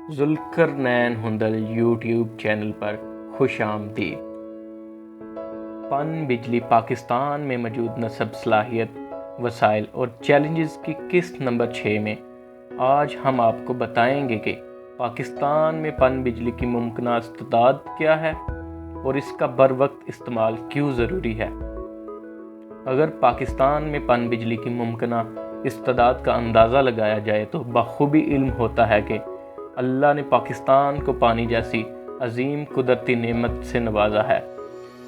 Zulqarnain Hindal YouTube channel پر خوش آمدید۔ پن بجلی پاکستان میں موجود نصب صلاحیت، وسائل اور چیلنجز کی قسط نمبر 6 میں آج ہم آپ کو بتائیں گے کہ پاکستان میں پن بجلی کی ممکنہ استعداد کیا ہے اور اس کا بر وقت استعمال کیوں ضروری ہے۔ اگر پاکستان میں پن بجلی کی ممکنہ استعداد کا اندازہ لگایا جائے تو بخوبی علم ہوتا ہے کہ اللہ نے پاکستان کو پانی جیسی عظیم قدرتی نعمت سے نوازا ہے،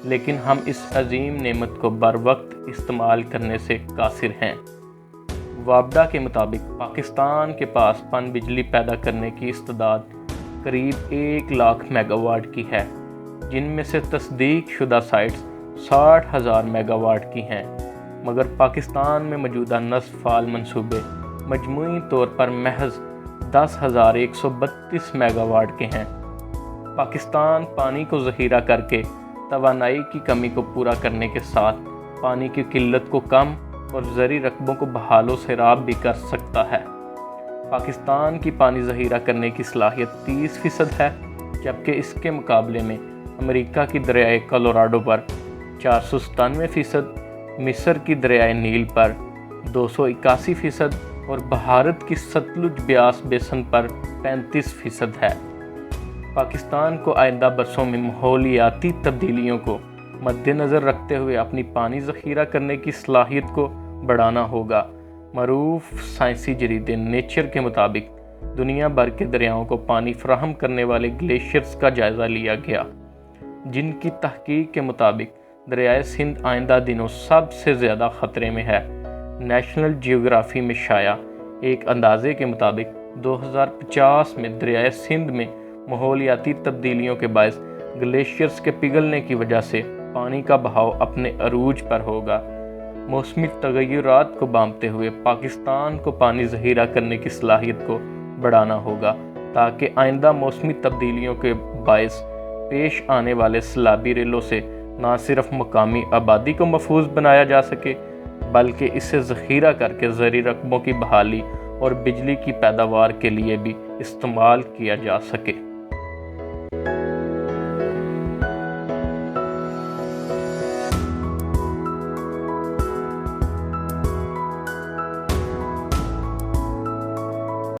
لیکن ہم اس عظیم نعمت کو بر وقت استعمال کرنے سے قاصر ہیں۔ وابڈا کے مطابق پاکستان کے پاس پن بجلی پیدا کرنے کی استعداد قریب 1 لاکھ میگا واٹ کی ہے، جن میں سے تصدیق شدہ سائٹس 60,000 میگا واٹ کی ہیں، مگر پاکستان میں موجودہ نصب فعال منصوبے مجموعی طور پر محض 10,132 میگا واٹ کے ہیں۔ پاکستان پانی کو ذخیرہ کر کے توانائی کی کمی کو پورا کرنے کے ساتھ پانی کی قلت کو کم اور زرعی رقبوں کو بحال و سیراب بھی کر سکتا ہے۔ پاکستان کی پانی ذخیرہ کرنے کی صلاحیت 30% ہے، جبکہ اس کے مقابلے میں امریکہ کی دریائے کولوراڈو پر 497%، مصر کی دریائے نیل پر 281% اور بھارت کی ستلج بیاس بیسن پر 35% ہے۔ پاکستان کو آئندہ برسوں میں ماحولیاتی تبدیلیوں کو مد نظر رکھتے ہوئے اپنی پانی ذخیرہ کرنے کی صلاحیت کو بڑھانا ہوگا۔ معروف سائنسی جریدے نیچر کے مطابق دنیا بھر کے دریاؤں کو پانی فراہم کرنے والے گلیشیئرز کا جائزہ لیا گیا، جن کی تحقیق کے مطابق دریائے سندھ آئندہ دنوں سب سے زیادہ خطرے میں ہے۔ نیشنل جیوگرافی میں شائع ایک اندازے کے مطابق 2050 میں دریائے سندھ میں ماحولیاتی تبدیلیوں کے باعث گلیشیئرز کے پگھلنے کی وجہ سے پانی کا بہاؤ اپنے عروج پر ہوگا۔ موسمی تغیرات کو بانپتے ہوئے پاکستان کو پانی ذخیرہ کرنے کی صلاحیت کو بڑھانا ہوگا، تاکہ آئندہ موسمی تبدیلیوں کے باعث پیش آنے والے سیلابی ریلوں سے نہ صرف مقامی آبادی کو محفوظ بنایا جا سکے، بلکہ اسے ذخیرہ کر کے زرعی رقبوں کی بحالی اور بجلی کی پیداوار کے لیے بھی استعمال کیا جا سکے۔